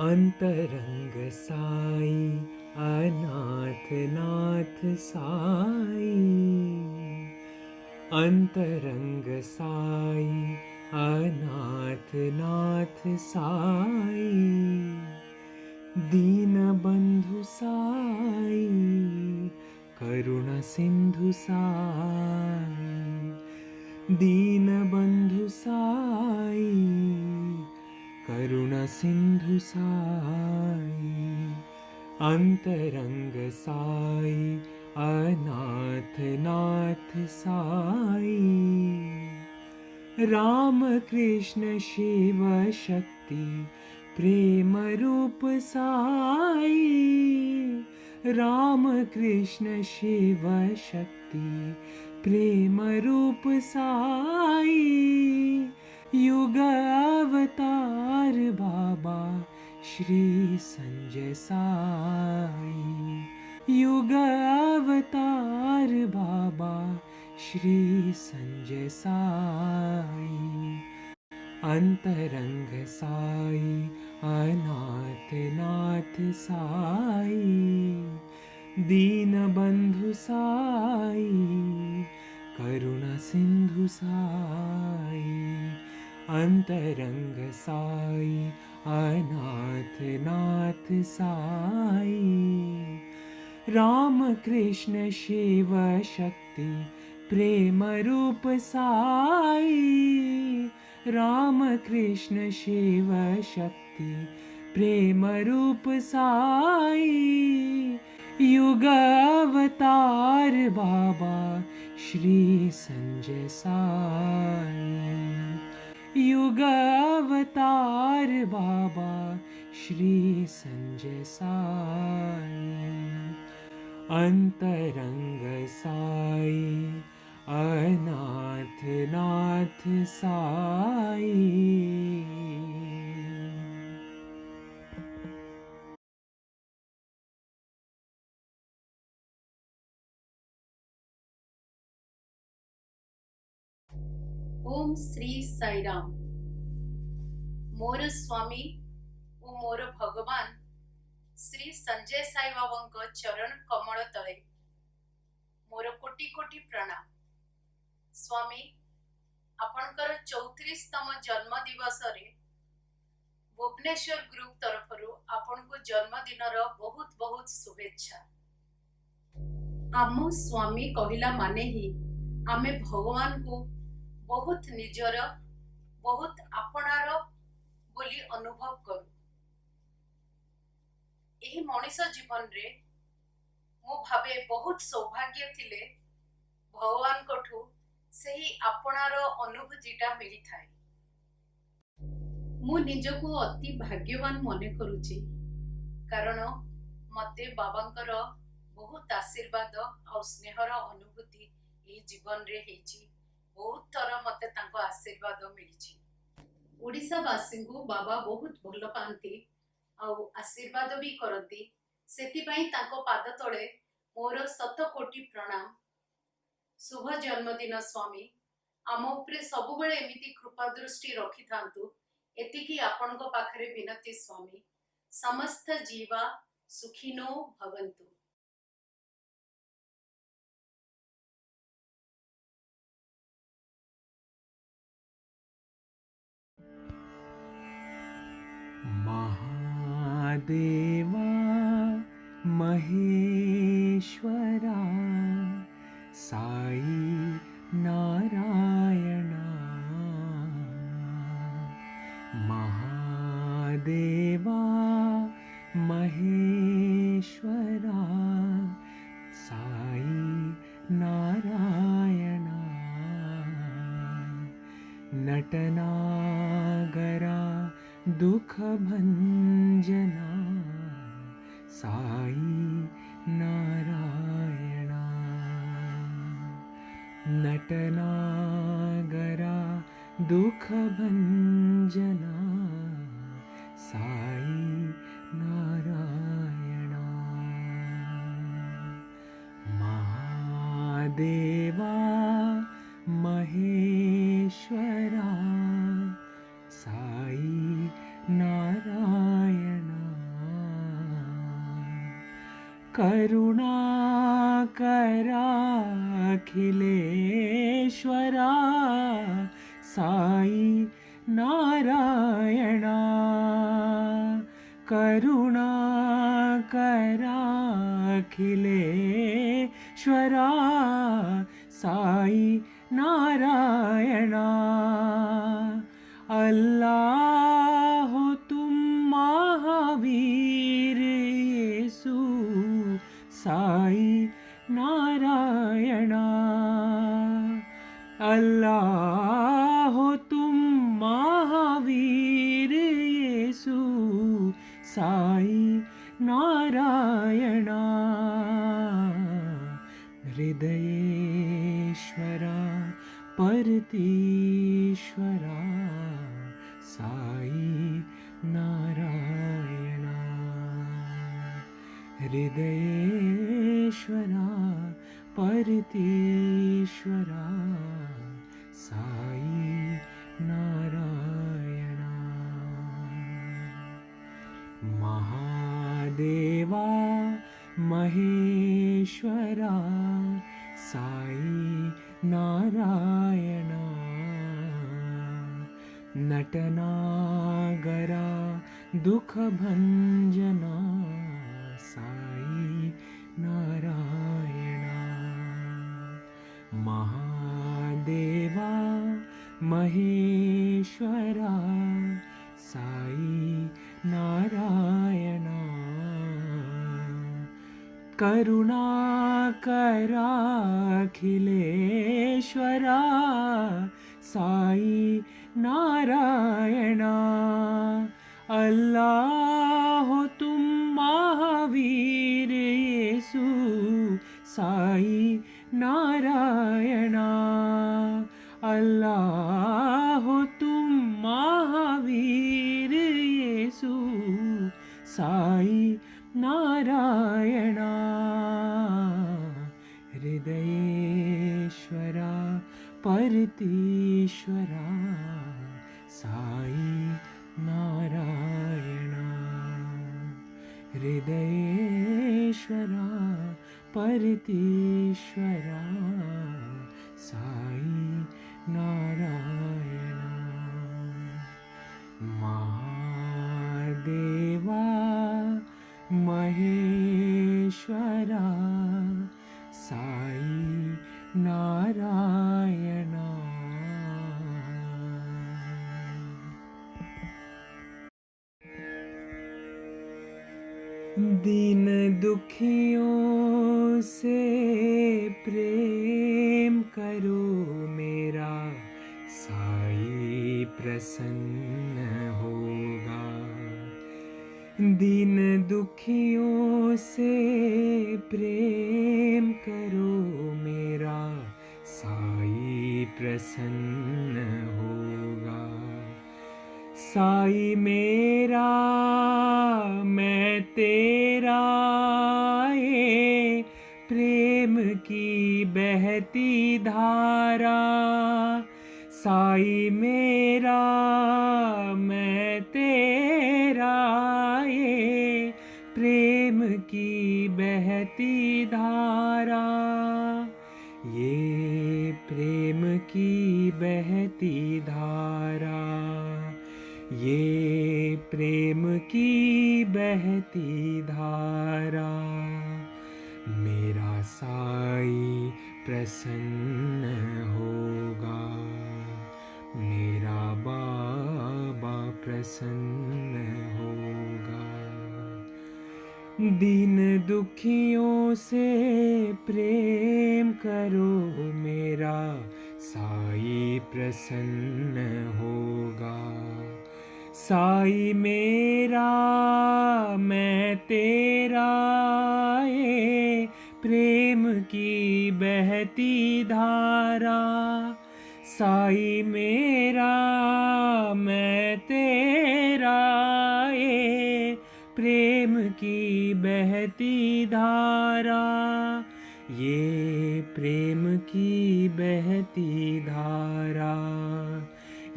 अंतरंग साई अनाथ नाथ साई। अंतरंग साई अनाथ नाथ साई। दीन बंधु साई करुण सिंधु साई। दीन बंधु साई करुण सिंधु साई। अंतरंग साई अनाथ नाथ साई। राम कृष्ण शिव शक्ति प्रेम रूप साई। राम कृष्ण शिव शक्ति प्रेम रूप साई। युग अवतार बाबा श्री संजय साई। युग अवतार बाबा श्री संजय साई। अंतरंग साई अनाथ नाथ साई। दीन बंधु साई करुण सिंधु साई। अंतरंग साई अनाथ नाथ साई। राम कृष्ण शिव शक्ति प्रेम रूप साई। राम कृष्ण शिव शक्ति प्रेम रूप साई। युग अवतार बाबा श्री संजय साई। युग अवतार बाबा श्री संजय साई। अंतरंग साई अनाथ नाथ साई। ओम श्री साई राम। मोर स्वामी ओ मोर भगवान श्री संजय साई बाबा चरण कमल तले मोर कोटि कोटि प्रणाम। स्वामी आपणकर 34तम जन्म दिवस रे भुवनेश्वर ग्रुप तरफ आपण को जन्मदिन बहुत बहुत शुभेच्छा। आम स्वामी कहला माने ही आमे भगवान को बहुत निजर बहुत आपणार बोली अनुभव करू। एही मनीष जीवन रे मु भावे बहुत सौभाग्य थिले भगवान कठू सही आपणार अनुभूतिटा मिली थाए। मु निजको अति भाग्यवान मने करूची कारण मते बाबांकर बहुत आशीर्वाद और स्नेहर अनुभूति ए जीवन रे हेची। बहुत थर मते तांको आशीर्वाद मिली। ओडिशा वासी को बाबा बहुत भल पाती आउ आशीर्वाद भी करती। सेतिपाई तांको पाद तले मोर 100 कोटि प्रणाम। शुभ जन्मदिन स्वामी। आम उपरे सबुबले एमिति कृपा दृष्टि रखि थांतु एतिकी आपणको पाखरे विनती स्वामी। समस्त जीवा सुखिनो भवन्तु। महादेवा महेश्वरा साई नारायणा। महादेवा महेश्वरा साई नारायणा। नटनागरा दुख भंजना साई नारायणा। नटनागरा दुख भंजना साई नारायणा। महादेवा महेश्वरा साई नारायणा। करुणाकराखिलेश्वरा साई नारायणा करुणाकराखिलेश्वरा साई नारायणा अल्लाह हो तुम महावीर येसु साई नारायणा अल्लाह हो तुम महावीर येसु साई नारायणा हृदयेश्वरा परतीश्वरा साई नारायणा हृदयेश्वरा परतीश्वरा साई नारायणा महादेवा महेश्वरा साई नारायणा नटनागरा दुःखभञ्जना साई नारायणा महादेवा महेश्वरा साई नारायणा करुणाकराखिलेश्वरा साई नारायणा अल्लाह हो तुम महावीर येसु साई नारायणा अल्लाह हो तुम महावीर येसु साई नारायणा हृदयेश्वरा परतीश्वरा साई नारायणा हृदयेश्वरा परतीश्वरा साई नारायणा महादेवा महेश्वरा साई नारायणा दीन दुखियों से प्रेम करो मेरा साई प्रसन्न होगा दीन दुखियों से प्रेम करो मेरा साई प्रसन्न होगा साई मेरा मैं तेरा ये प्रेम की बहती धारा साई मेरा मैं तेरा ये प्रेम की बहती धारा ये प्रेम की बहती धारा ये प्रेम की बहती धारा मेरा साई प्रसन्न होगा मेरा बाबा प्रसन्न होगा दीन दुखियों से प्रेम करो मेरा साई प्रसन्न होगा साई मेरा मैं तेरा ये प्रेम की बहती धारा साई मेरा मैं तेरा ये प्रेम की बहती धारा ये प्रेम की बहती धारा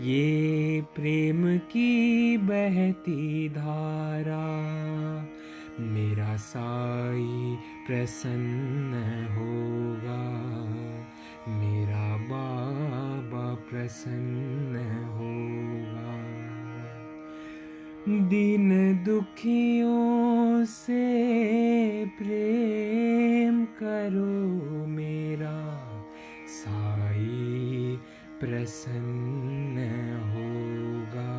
ये प्रेम की बहती धारा मेरा साई प्रसन्न होगा, मेरा बाबा प्रसन्न होगा। दीन दुखियों से प्रेम करो मेरा साई प्रसन्न होगा।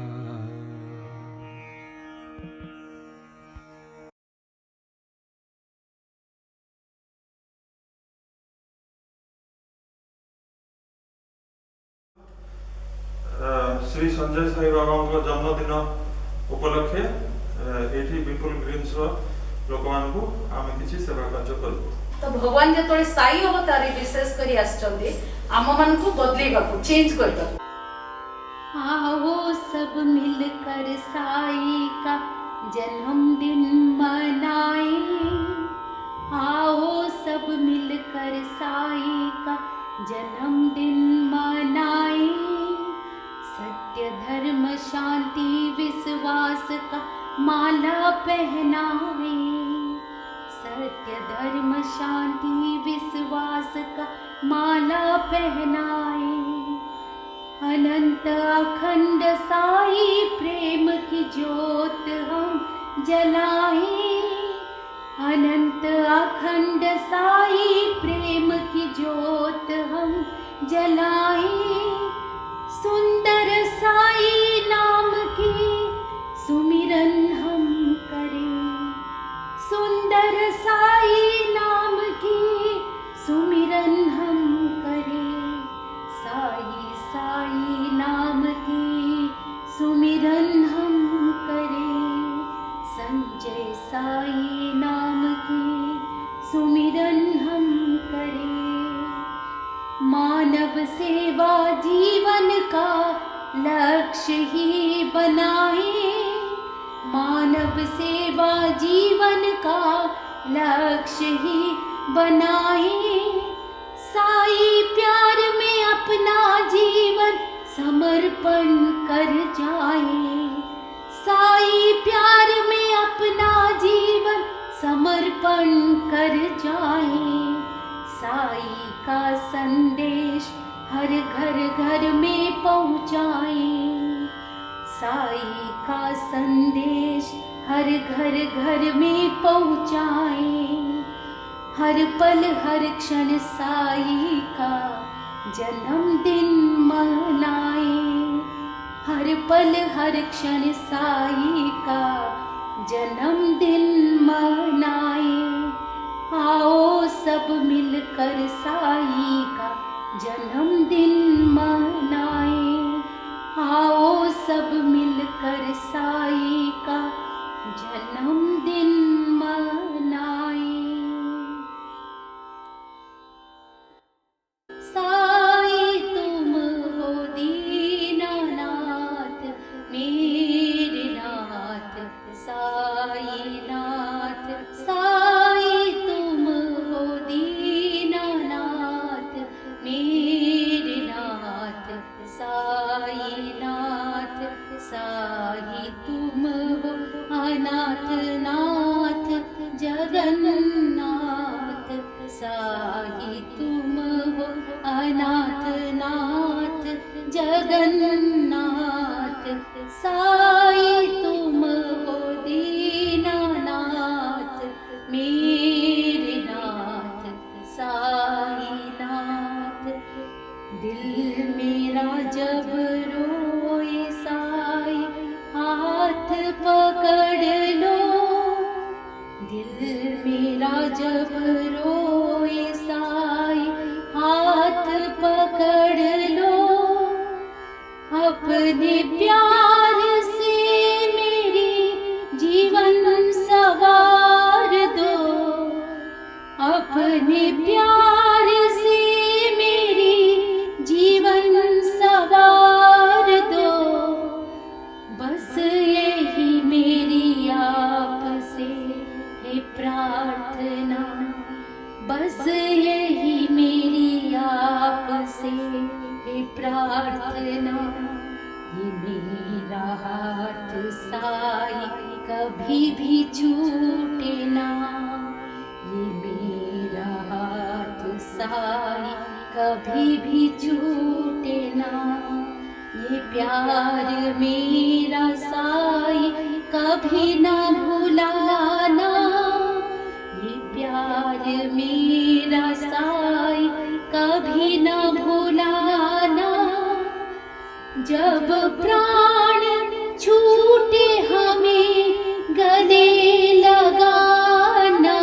श्री संजय साई बाबा जन्मदिन उपलक्षे ये विपुल ग्रीन्स लोक मान आम किसी सेवा कार्य करूँ। तो भगवान जो साई अवतारी विशेष करी आछंदे आम मान को बदलेगा को चेंज करता। आओ सब मिलकर साई का जन्मदिन मनाए, आओ सब मिलकर साई का जन्मदिन मनाए। सत्य धर्म शांति विश्वास का माला पहनाए, सत्य धर्म शांति विश्वास का माला पहनाए। अनंत अखंड साई प्रेम की ज्योत हम जलाएं, अनंत अखंड साई प्रेम की ज्योत हम जलाएं। सुंदर साई नाम की सुमिरन हम करें, सुंदर साई नाम की सुमिरन हम करें। साई साई नाम की सुमिरन हम करें, संजय साई नाम की सुमिरन हम करें। मानव सेवा जीवन का लक्ष्य ही बनाए, मानव सेवा जीवन का लक्ष्य ही बनाए। साई प्यार में अपना जीवन समर्पण कर जाए, साई प्यार में अपना जीवन समर्पण कर जाए। साई का संदेश हर घर घर में पहुँचाए, साई का संदेश हर घर घर में पहुँचाए। हर पल हर क्षण साई का जन्मदिन मनाए, हर पल हर क्षण साई का जन्मदिन मनाए। आओ सब मिलकर साई का जन्मदिन मनाए, आओ सब मिलकर साई का जन्मदिन मनाए। साई तुम हो दीनानाथ मेरे नाथ, साई नाथ। साई तुम हो दीनानाथ मेरे नाथ, साई नाथ। साई तुम हो अनाथ नाथ जगन्नाथ, साई तुम हो अनाथ नाथ जगन्नाथ। साई तुम हो दीनानाथ मेरे नाथ, साई नाथ। दिल मेरा जब रोए साई हाथ पकड़ लो, दिल मेरा जब रोए साई हाथ पकड़ लो। अपने प्यार से मेरी जीवन सवार दो, अपने प्यार से मेरी जीवन सवार दो। बस यही मेरी आपसे है प्रार्थना, बस यही मेरी आपसे है प्रार्थना। ये मेरा हाथ साई कभी भी छूटे ना। ये मेरा हाथ साई कभी भी छूटे ना। ये प्यार मेरा साई कभी ना भुलाना। ये प्यार मेरा साई कभी ना भुलाना। जब प्राण छूटे हमें गले लगाना।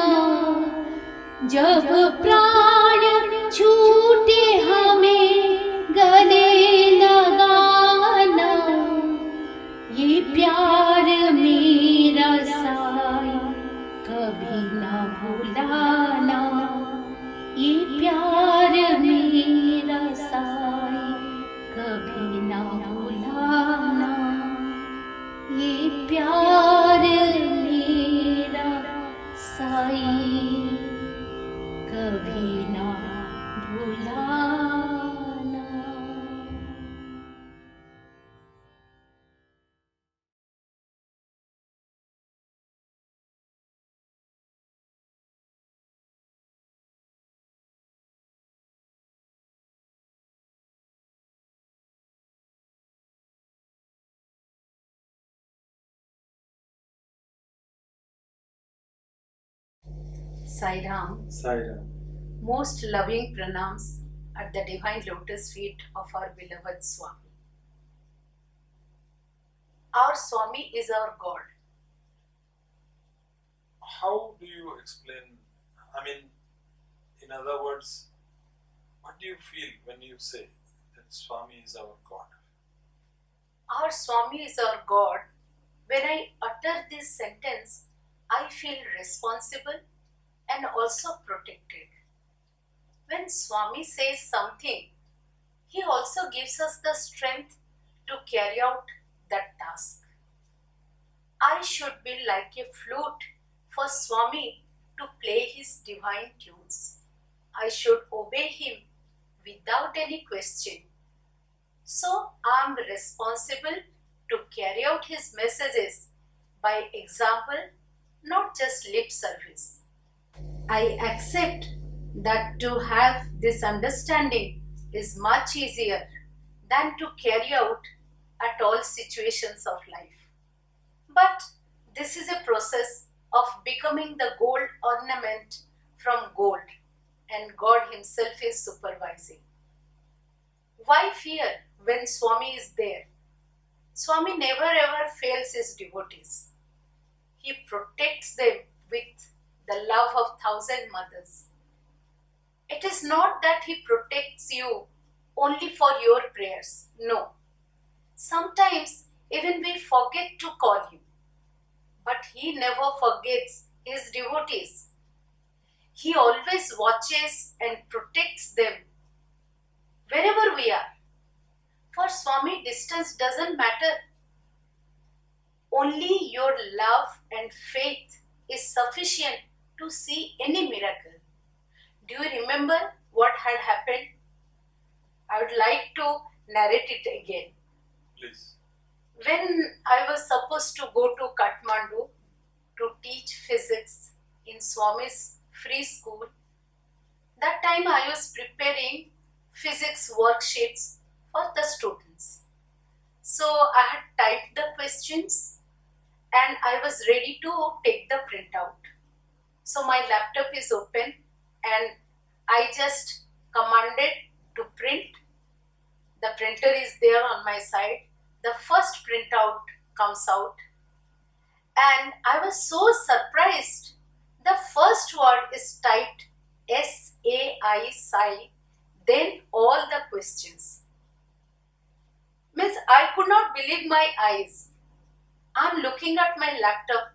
जब प्राण छूटे हमें गले लगाना। ये प्यार मेरा साई कभी ना भुलाना। ये प्यार मेरा साई कभी ना भुलाना। ये प्यार मेरा साई कभी ना भुलाना। Sai Ram, Saira. most loving pranams at the divine lotus feet of our beloved Swami. Our Swami is our God. How do you explain? I mean, in other words, what do you feel when you say that Swami is our God? Our Swami is our God. When I utter this sentence, I feel responsible and also protected. When Swami says something, he also gives us the strength to carry out that task. I should be like a flute for Swami to play his divine tunes. I should obey him without any question. So I am responsible to carry out his messages by example, not just lip service. I accept that to have this understanding is much easier than to carry out at all situations of life. But this is a process of becoming the gold ornament from gold, and God Himself is supervising. Why fear when Swami is there? Swami never ever fails his devotees. He protects them with the love of 1,000 mothers. It is not that he protects you only for your prayers. No. Sometimes even we forget to call him. But he never forgets his devotees. He always watches and protects them wherever we are. For Swami, distance doesn't matter. Only your love and faith is sufficient to see any miracle. Do you remember what had happened? I would like to narrate it again. Please. When I was supposed to go to Kathmandu to teach physics in Swami's free school, that time I was preparing physics worksheets for the students. So I had typed the questions and I was ready to take the printout. So my laptop is open and I just commanded to print. The printer is there on my side. The first printout comes out and I was so surprised. The first word is typed S-A-I, Sai, then all the questions. Means I could not believe my eyes. I'm looking at my laptop.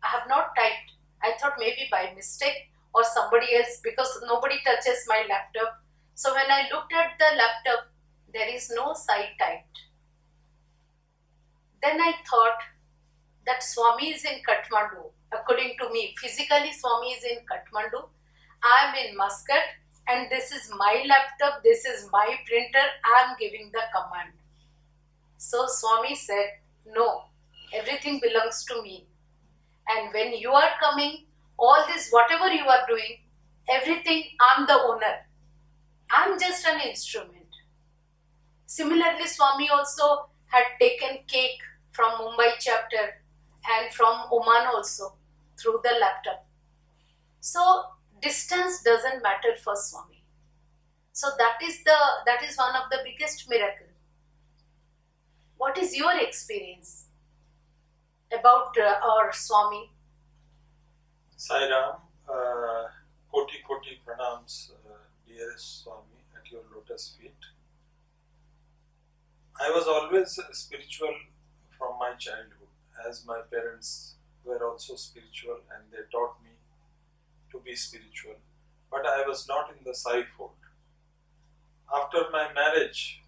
I have not typed. I thought maybe by mistake or somebody else, because nobody touches my laptop. So when I looked at the laptop, there is no Sai typed. Then I thought that Swami is in Kathmandu. According to me, physically Swami is in Kathmandu. I am in Muscat and this is my laptop, this is my printer, I am giving the command. So Swami said, no, everything belongs to me. And when you are coming, all this, whatever you are doing, everything, I'm the owner. I'm just an instrument. Similarly, Swami also had taken cake from Mumbai chapter and from Oman also through the laptop. So distance doesn't matter for Swami. So that is one of the biggest miracle. What is your experience about our Swami? Sai Ram, koti koti pranams, dearest Swami, at your lotus feet. I was always spiritual from my childhood, as my parents were also spiritual and they taught me to be spiritual. But I was not in the Sai fold. After my marriage,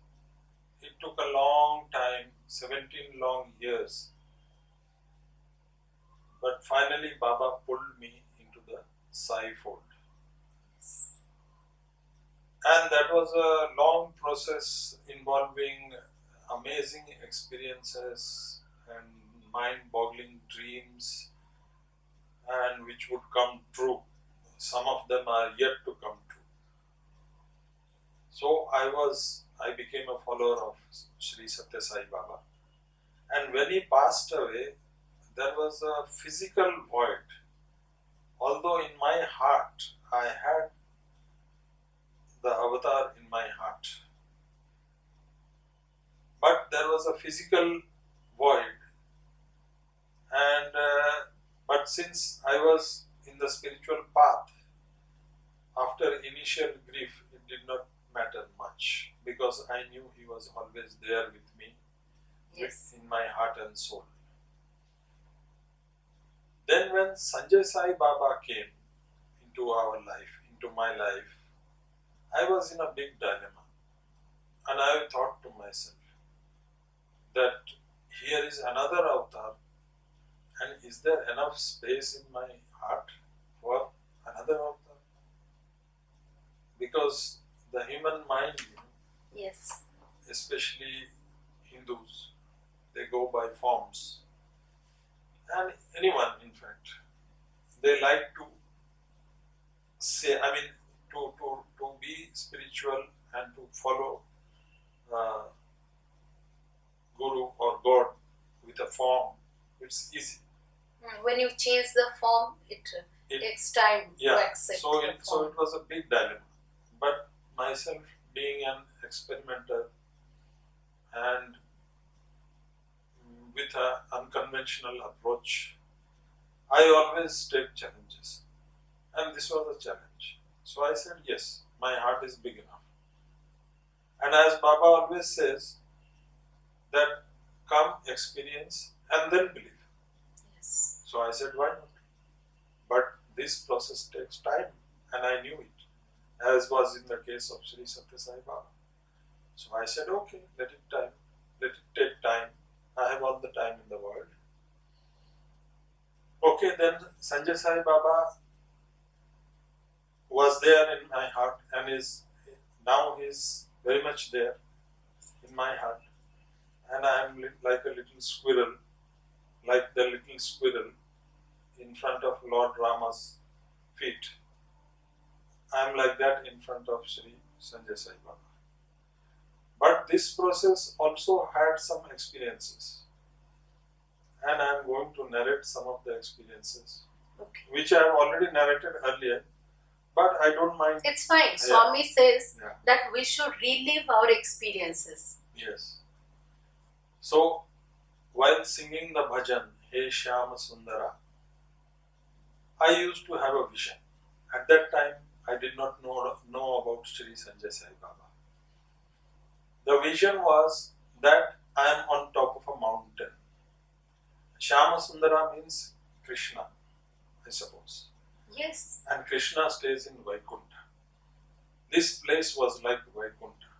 it took a long time, 17 long years. But finally, Baba pulled me into the Sai fold. And that was a long process involving amazing experiences and mind-boggling dreams, and which would come true. Some of them are yet to come true. So I became a follower of Sri Satya Sai Baba. And when he passed away, there was a physical void. Although in my heart, I had the avatar in my heart. But there was a physical void. And but since I was in the spiritual path, after initial grief, it did not matter much because I knew he was always there with me, Yes. in my heart and soul. Then when Sanjay Sai Baba came into our life, into my life, I was in a big dilemma. And I thought to myself that here is another avatar, and is there enough space in my heart for another avatar? Because the human mind, Yes. especially Hindus, they go by forms. And anyone, in fact, they like to say, to be spiritual and to follow Guru or God with a form, it's easy. When you change the form, it takes time to accept So the it form. was a big dilemma. But myself being an experimenter and with an unconventional approach, I always take challenges. And this was a challenge. So I said, yes, my heart is big enough. And as Baba always says, that come, experience, and then believe. Yes. So I said, why not? But this process takes time, and I knew it, as was in the case of Sri Satya Sai Baba. So I said, okay, let it take time. I have all the time in the world. Okay, then Sanjay Sai Baba was there in my heart, and now he's very much there in my heart. And I am like a little squirrel, like the little squirrel in front of Lord Rama's feet. I am like that in front of Sri Sanjay Sai Baba. But this process also had some experiences. And I am going to narrate some of the experiences, Okay. which I have already narrated earlier. But I don't mind. It's fine. Yeah. Swami says Yeah. that we should relive our experiences. Yes. So, while singing the bhajan, He Shyama Sundara, I used to have a vision. At that time, I did not know about Sri Sanjay Sai Baba. The vision was that I am on top of a mountain. Shyama Sundara means Krishna, I suppose. Yes. And Krishna stays in Vaikuntha. This place was like Vaikuntha,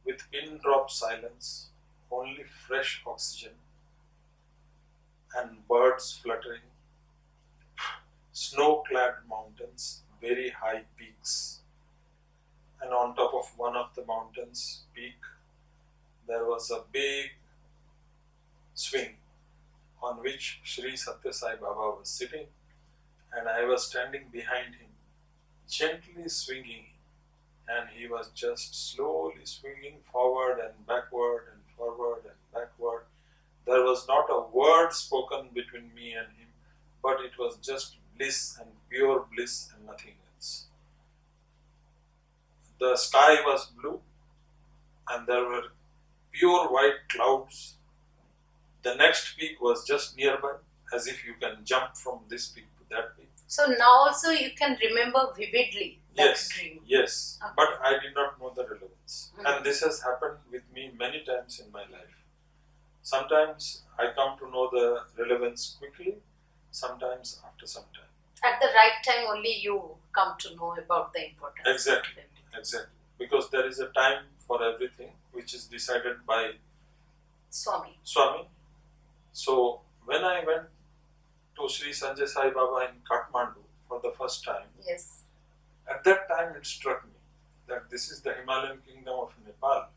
with pin drop silence, only fresh oxygen, and birds fluttering, snow-clad mountains, very high peaks. And on top of one of the mountain's peak, there was a big swing on which Sri Satya Sai Baba was sitting, and I was standing behind him, gently swinging, and he was just slowly swinging forward and backward and forward and backward. There was not a word spoken between me and him, but it was just bliss and pure bliss and nothing else. The sky was blue and there were pure white clouds. The next peak was just nearby, as if you can jump from this peak to that peak. So now also you can remember vividly that Yes, dream. yes, Okay. but I did not know the relevance. Mm. And this has happened with me many times in my life. Sometimes I come to know the relevance quickly, sometimes after some time. At the right time only you come to know about the importance. Exactly. Exactly. Because there is a time for everything which is decided by Swami. Swami. So when I went to Sri Sanjay Sai Baba in Kathmandu for the first time, Yes. at that time it struck me that this is the Himalayan kingdom of Nepal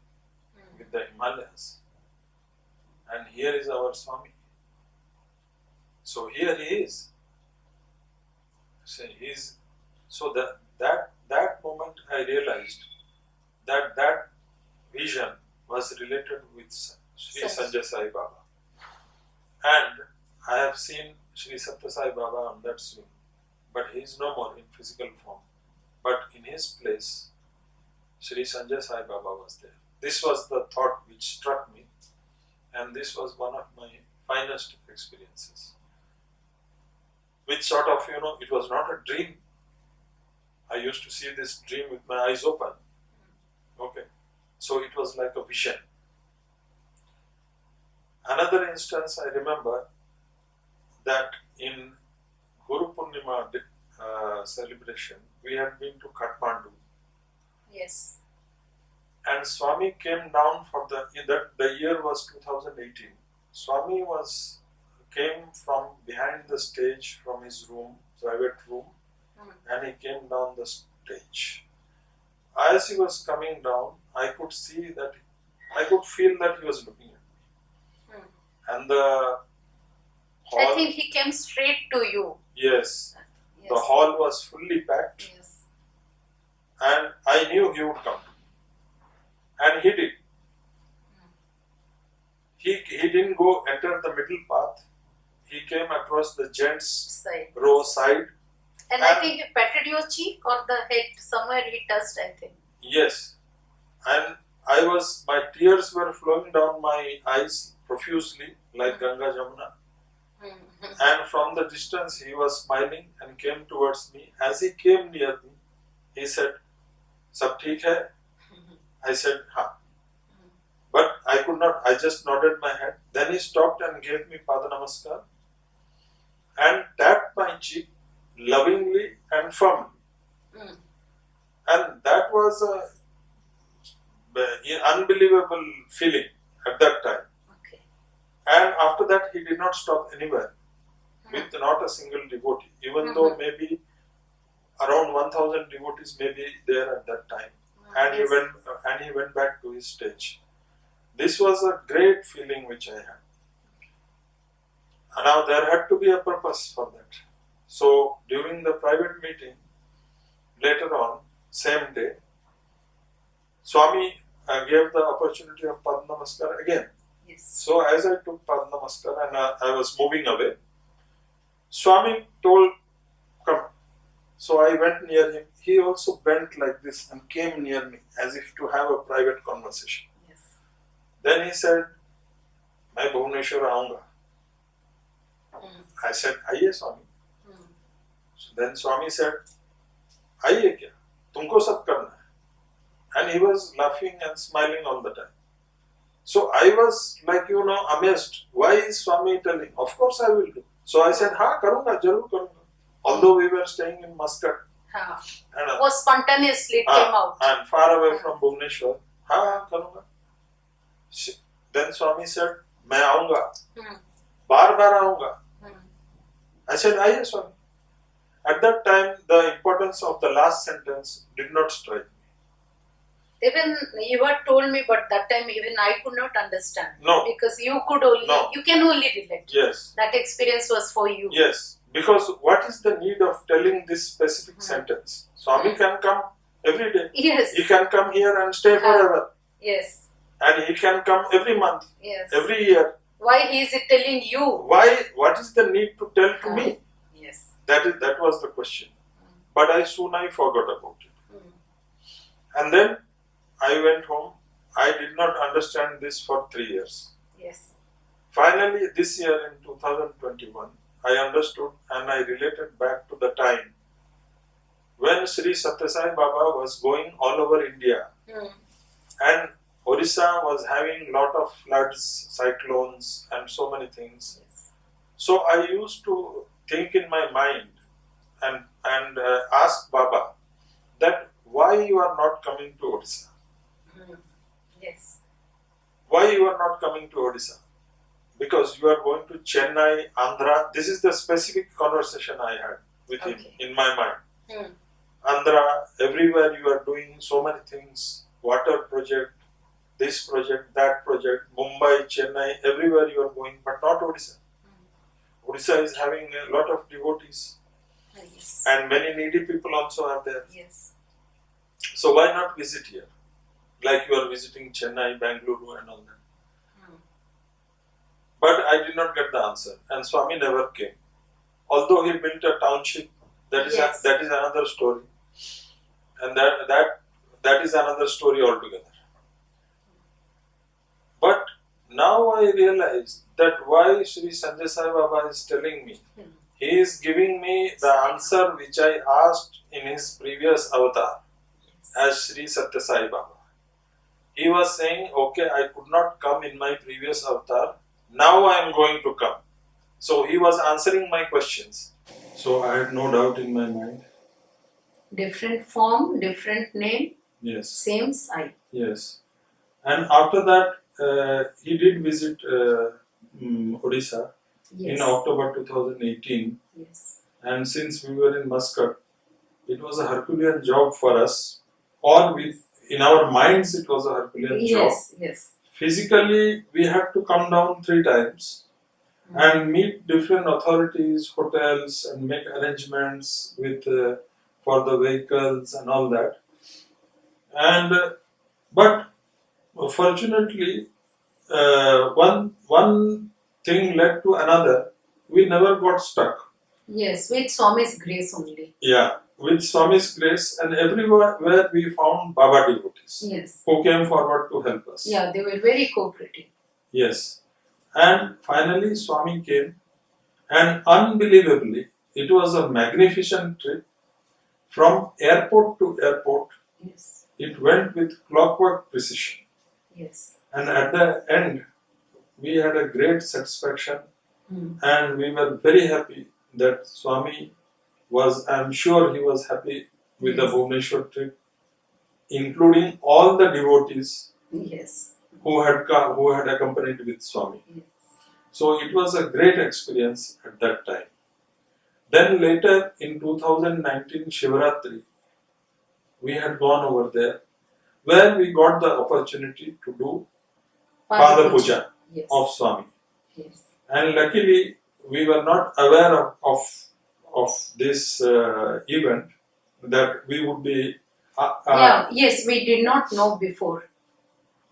with the Himalayas. And here is our Swami. So here he is. So that moment I realized that vision was related with Sri Sanjay Sai Baba. And I have seen Sri Satya Sai Baba on that swing, but he is no more in physical form. But in his place, Sri Sanjay Sai Baba was there. This was the thought which struck me, and this was one of my finest experiences. Which sort of, it was not a dream. I used to see this dream with my eyes open. Okay. So it was like a vision. Another instance I remember that in Guru Purnima celebration, we had been to Kathmandu. Yes. And Swami came down for the year was 2018. Swami came from behind the stage from his room, private room, and he came down the stage. As he was coming down, I could feel that he was looking at me. And the hall, I think he came straight to you. Yes. Yes. The hall was fully packed, Yes. and I knew he would come. And he did. He didn't go enter the middle path. He came across the gents' Side. row side. And I think he patted your cheek or the head, somewhere he touched, I think. Yes. And my tears were flowing down my eyes profusely like Ganga Jamuna. And from the distance he was smiling and came towards me. As he came near me, he said, "Sab theek hai?" I said, "Ha." But I could not, I just nodded my head. Then he stopped and gave me Pada Namaskar and tapped my cheek lovingly and firmly. And that was an unbelievable feeling at that time. Okay. And after that, he did not stop anywhere with not a single devotee, even though maybe around 1,000 devotees may be there at that time. And he went back to his stage. This was a great feeling which I had. And now there had to be a purpose for that. So during the private meeting, later on, same day, Swami gave the opportunity of Pada Namaskar again. Yes. So as I took Pada Namaskar and I was moving away, Swami told, "Come." So I went near him. He also bent like this and came near me as if to have a private conversation. Yes. Then he said, "मैं भुवनेश्वर आऊंगा." I said, "आइए Swami." So then Swami said, "आइए क्या? तुमको सब करना है." And he was laughing and smiling all the time. So I was like, amazed. Why is Swami telling? Of course I will do. So I said, "हाँ करूँगा, जरूर करूँगा." Although we were staying in Muscat. And, was spontaneously it came out. And far away from Bhubaneswar. हाँ करूँगा. Then Swami said, "मैं आऊँगा. बार-बार आऊँगा." I said, "आइए Swami." At that time, the importance of the last sentence did not strike me. Even you had told me, but that time even I could not understand. No. Because you could only, No. you can only relate. Yes. That experience was for you. Yes. Because what is the need of telling this specific sentence? Swami can come every day. Yes. He can come here and stay forever. Yes. And he can come every month, Yes. every year. Why he is telling you? Why? What is the need to tell to me? Yes. That was the question. But I forgot about it. Mm. And then I went home. I did not understand this for 3 years. Yes. Finally, this year in 2021, I understood and I related back to the time when Sri Sathya Sai Baba was going all over India and Orissa was having lot of floods, cyclones and so many things. Yes. So I used to think in my mind and ask Baba that why you are not coming to Orissa? Yes. Why you are not coming to Odisha? Because you are going to Chennai, Andhra. This is the specific conversation I had with him in my mind. Andhra, everywhere you are doing so many things. Water project, this project, that project. Mumbai, Chennai, everywhere you are going, but not Odisha. Odisha is having a lot of devotees. Yes. And many needy people also are there. Yes. So why not visit here? Like you are visiting Chennai, Bangalore and all that. But I did not get the answer, and Swami never came. Although he built a township, that is another story, and that is another story altogether. But now I realize that why Sri Sanjay Sai Baba is telling me, he is giving me the answer which I asked in his previous avatar as Sri Satya Sai Baba. He was saying, okay, I could not come in my previous avatar. Now I am going to come. So he was answering my questions. So I had no doubt in my mind. Different form, different name, Yes. same site. Yes. And after that, he did visit Odisha in October 2018. Yes. And since we were in Muscat, it was a Herculean job for us. Or in our minds, it was a Herculean job. Yes. Physically, we had to come down 3 times and meet different authorities, hotels, and make arrangements with for the vehicles and all that. And but fortunately, one thing led to another. We never got stuck. Yes, with Swami's grace only. Yeah, with Swami's grace, and everywhere where we found Baba devotees. Yes. Who came forward to help us. Yeah, they were very cooperative. Yes. And finally Swami came, and unbelievably, it was a magnificent trip from airport to airport. Yes. It went with clockwork precision. Yes. And at the end, we had a great satisfaction and we were very happy that Swami was, I am sure he was happy with the Bhubaneswar trip, including all the devotees who had accompanied with Swami. Yes. So it was a great experience at that time. Then later in 2019 Shivaratri, we had gone over there where we got the opportunity to do Pada Puja of Swami. Yes. And luckily we were not aware of this event, that we would be Yes, we did not know before.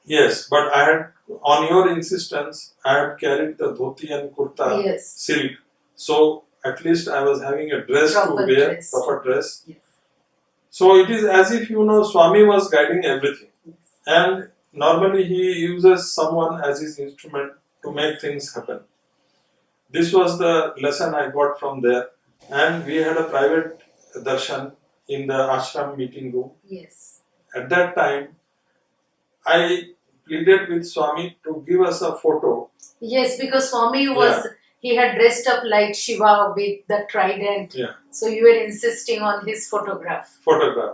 Yes, but I had, on your insistence, I had carried the dhoti and kurta silk. So at least I was having a dress to wear, proper dress. Yes. So it is as if, Swami was guiding everything. Yes. And normally he uses someone as his instrument to make things happen. This was the lesson I got from there. And we had a private darshan in the ashram meeting room. Yes. At that time, I pleaded with Swami to give us a photo. Yes, because Swami was, he had dressed up like Shiva with the trident. Yeah. So you were insisting on his photograph.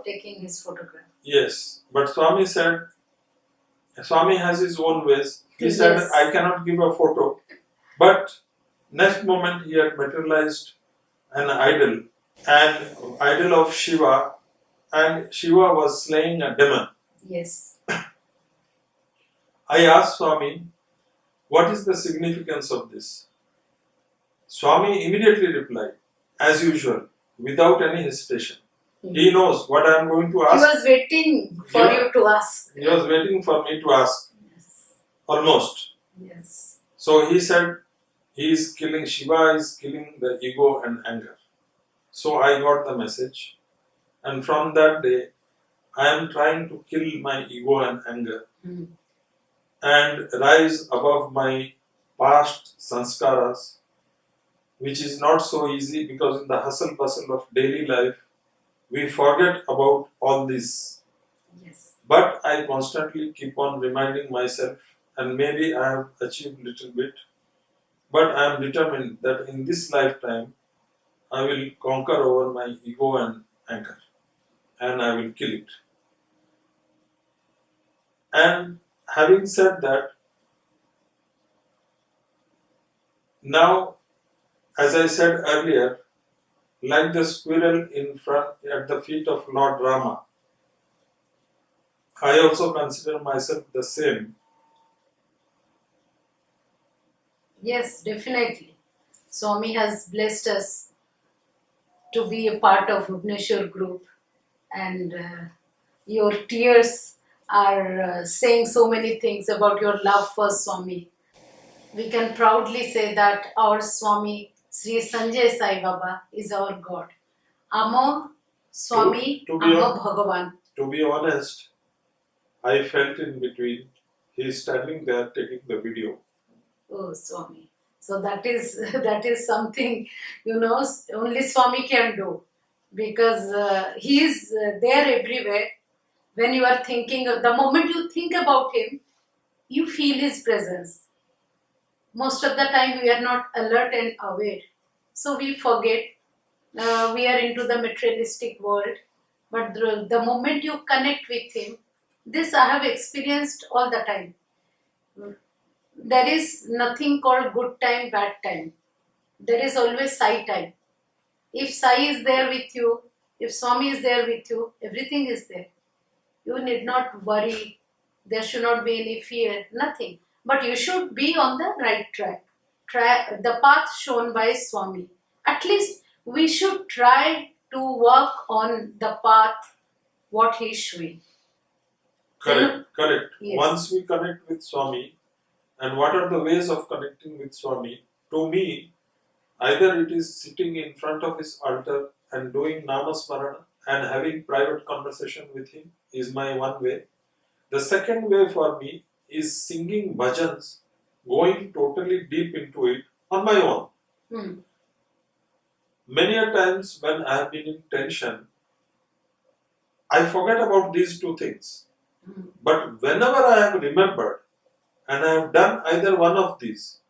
Taking his photograph. Yes. But Swami said, Swami has his own ways. He said, I cannot give a photo. But next moment he had materialized an idol of Shiva, and Shiva was slaying a demon. Yes. I asked Swami, what is the significance of this? Swami immediately replied, as usual, without any hesitation. He knows what I am going to He ask. was waiting for Yeah. you to ask. He was waiting for me to ask, Yes. almost. Yes. So he said, Shiva is killing the ego and anger. So I got the message. And from that day, I am trying to kill my ego and anger and rise above my past sanskaras, which is not so easy because in the hustle bustle of daily life, we forget about all this. Yes. But I constantly keep on reminding myself, and maybe I have achieved little bit, but I am determined that in this lifetime, I will conquer over my ego and anger, and I will kill it. And having said that, now, as I said earlier, like the squirrel in front at the feet of Lord Rama, I also consider myself the same. Yes, definitely. Swami has blessed us to be a part of Bhubaneswar group, and your tears are saying so many things about your love for Swami. We can proudly say that our Swami Sri Sanjay Sai Baba is our God. Amo Swami, To be Amo hon- Bhagawan. To be honest, I felt in between. He is standing there taking the video. Oh, Swami. So that is that is something, only Swami can do, because he is there everywhere. When you are thinking, the moment you think about him, you feel his presence. Most of the time, we are not alert and aware, so we forget. We are into the materialistic world, but the moment you connect with him, this I have experienced all the time. There is nothing called good time, bad time. There is always Sai time. If Sai is there with you, if Swami is there with you, everything is there. You need not worry. There should not be any fear, nothing. But you should be on the right track. The path shown by Swami. At least we should try to work on the path what he is showing. Correct. Yes. Once we connect with Swami, and what are the ways of connecting with Swami? To me, either it is sitting in front of his altar and doing Namasmarana and having private conversation with him is my one way. The second way for me is singing bhajans, going totally deep into it on my own. Many a times when I have been in tension, I forget about these two things. But whenever I have remembered and I have done either one of these,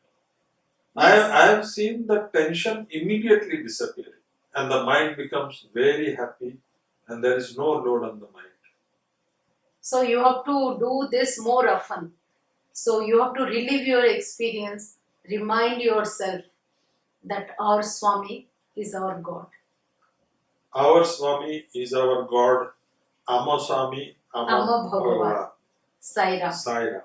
Yes. I have seen the tension immediately disappearing and the mind becomes very happy and there is no load on the mind. So you have to do this more often. So you have to relive your experience, remind yourself that our Swami is our God. Our Swami is our God, Amo Swami, Amo Bhagawan. Bhagawan. Sai Ram. Sai Ram.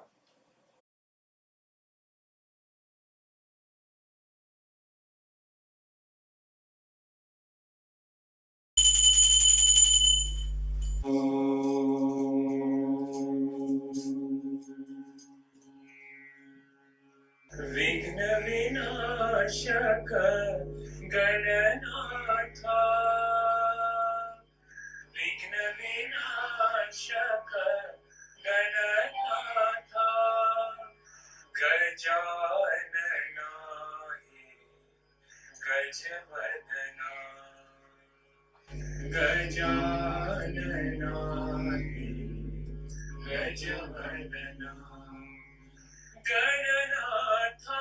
विघ्न विनाशक गणनाथा विघ्न विनाशक गणनाथा गजाननाहि गजवदना गजाननाहि गजवदना गणनाथा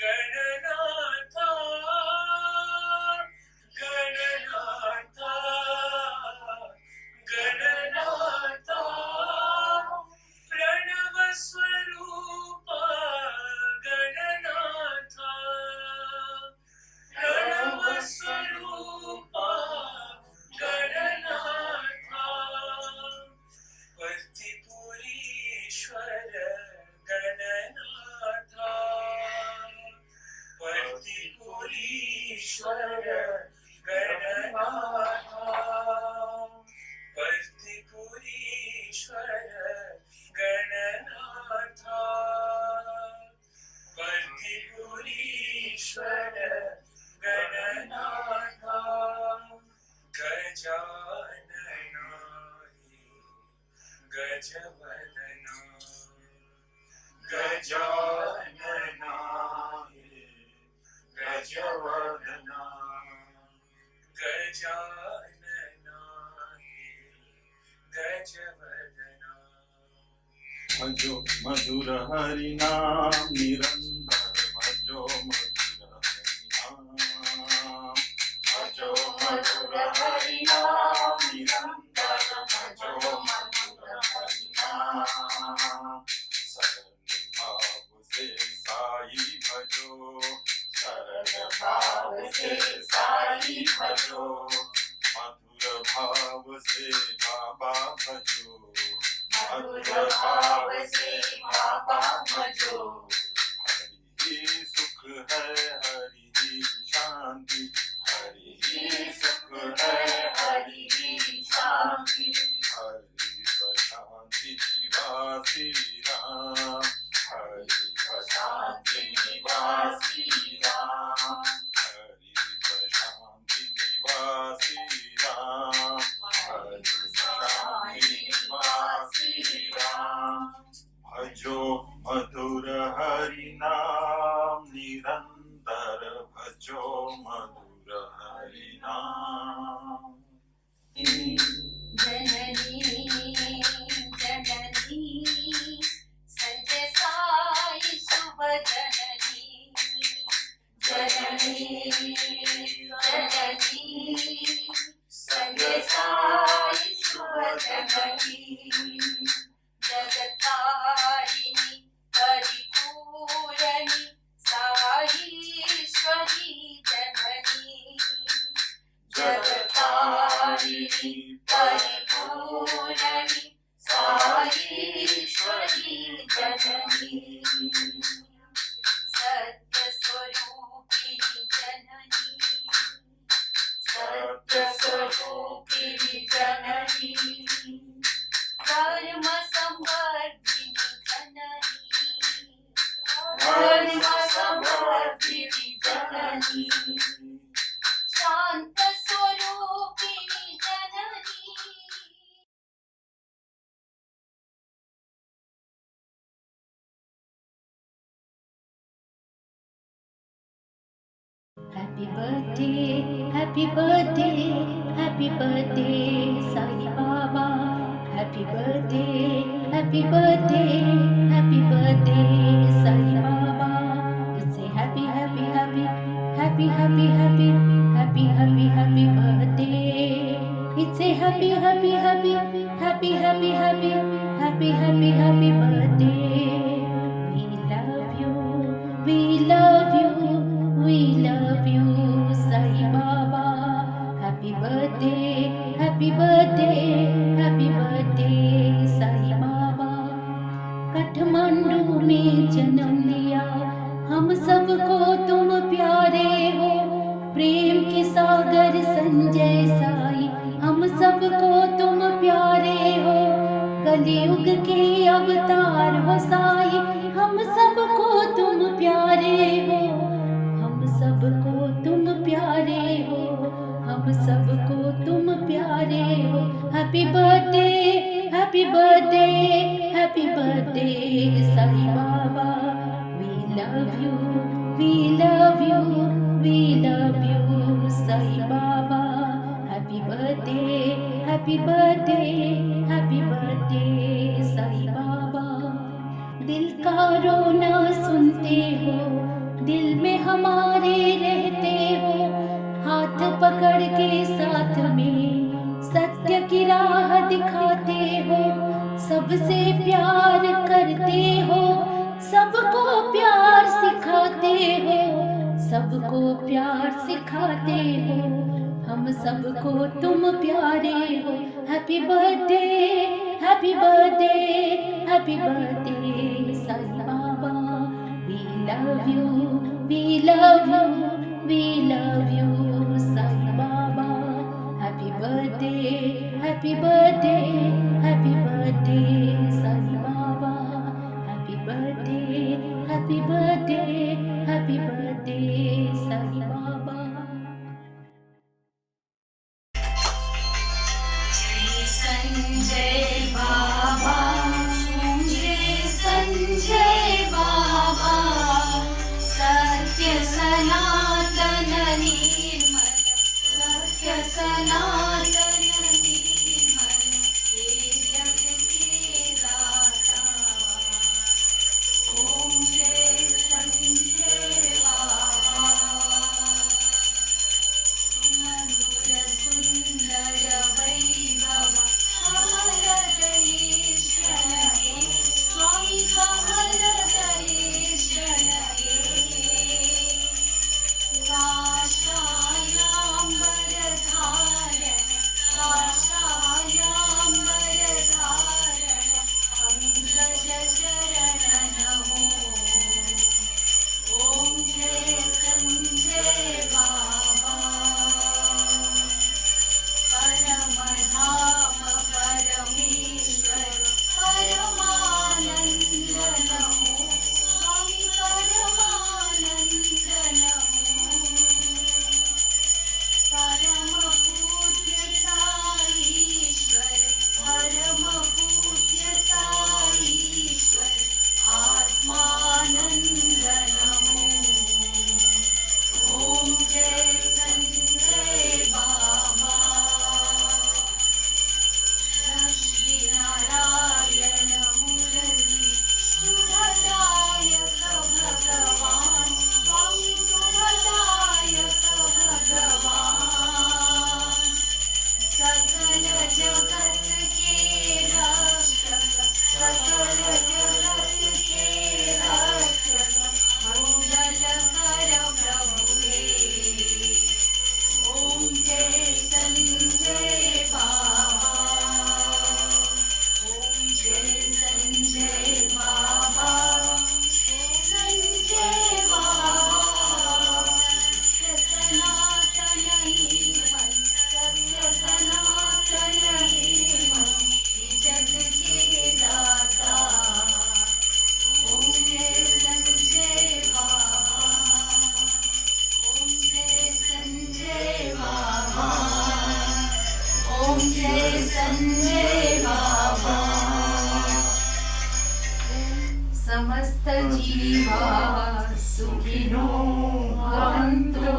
गणनाथा गणनाथा गणनाथा प्रणव स्वरूप गणनाथा प्रणव स्वरूप गणनाथा वदना गजाननाय गजवदना भजो मधुर हरि नाम निरंतर भजो मधुर हरि नाम भजो मधुर हरि नाम निरंतर भजो मधुर हरि नाम सरल भाव से साई भजो सरल भाव से साई भजो मधुर भाव से बाबा भजो मधुर भाव से बाबा भजो हरि ही सुख है हरि ही शांति हरि ही सुख है हरि ही शांति हरि प्रशांति निवासी राम हरि प्रशांति निवासी राम हरि प्रशांति निवासी राम हरि प्रशांति निवासी राम भजो मधुर हरि नाम निरंतर भजो मधुर हरि नाम जननी जननी संजय साई शुभ जननी जननी जननी संजय साई शुभ जननी जगतारिणी परिपूरणी साईश्वरी जननी जगतारिणी परिपूरणी साईश्वरी जननी सत्यस्वरूपिणी जननी सत्यस्वरूपिणी जननी धर्म संवर्धिनी जननी धर्म संवर्धिनी जननी शांत स्वरूपिणी जननी Happy birthday, happy birthday, happy birthday, Sai Baba. Happy birthday, happy birthday, happy birthday, Sai Baba. It's a happy, happy, happy, happy, happy, happy, happy, happy, happy birthday. It's a happy, happy, happy, happy, happy, happy, happy, happy, happy birthday. We love you, we love you. We love you, Sai Baba. Happy birthday, happy birthday, happy birthday, Sai Baba. Kathmandu में जन्म लिया, हम सबको तुम प्यारे हो। प्रेम के सागर संजय साई, हम सबको तुम प्यारे हो। कलयुग के अवतार हो साई, हम सबको तुम प्यारे हो। हम सबको तुम प्यारे हो, हम सबको तुम प्यारे हो। Happy birthday, happy birthday, happy birthday Sai Baba. We love you, we love you, we love you Sai Baba. Happy birthday, happy birthday, happy birthday Sai Baba. दिल का रोना सुनते हो, दिल में हमारे रहते हो। हाथ पकड़ के साथ में सत्य की राह दिखाते हो। सबसे प्यार करते हो, सबको प्यार सिखाते हो। सबको प्यार सिखाते हो, हम सबको तुम प्यारे हो। Happy birthday, happy birthday, happy birthday Sai Baba. We love you, we love you, we love you, Sai Baba. Happy birthday, happy birthday, happy birthday, Sai Baba. Happy birthday, happy birthday, happy birthday, Sai Baba. Sanjay Baba, Sanjay Baba, Satya Sanatana समस्त जीवा सुखिनो भवन्तु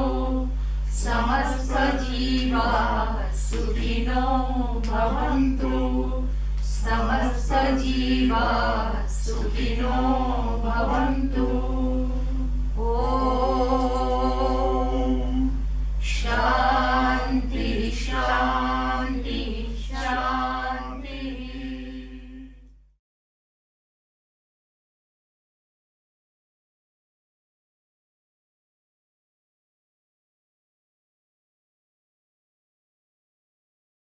समस्त जीवा सुखिनो भवन्तु समस्त जीवा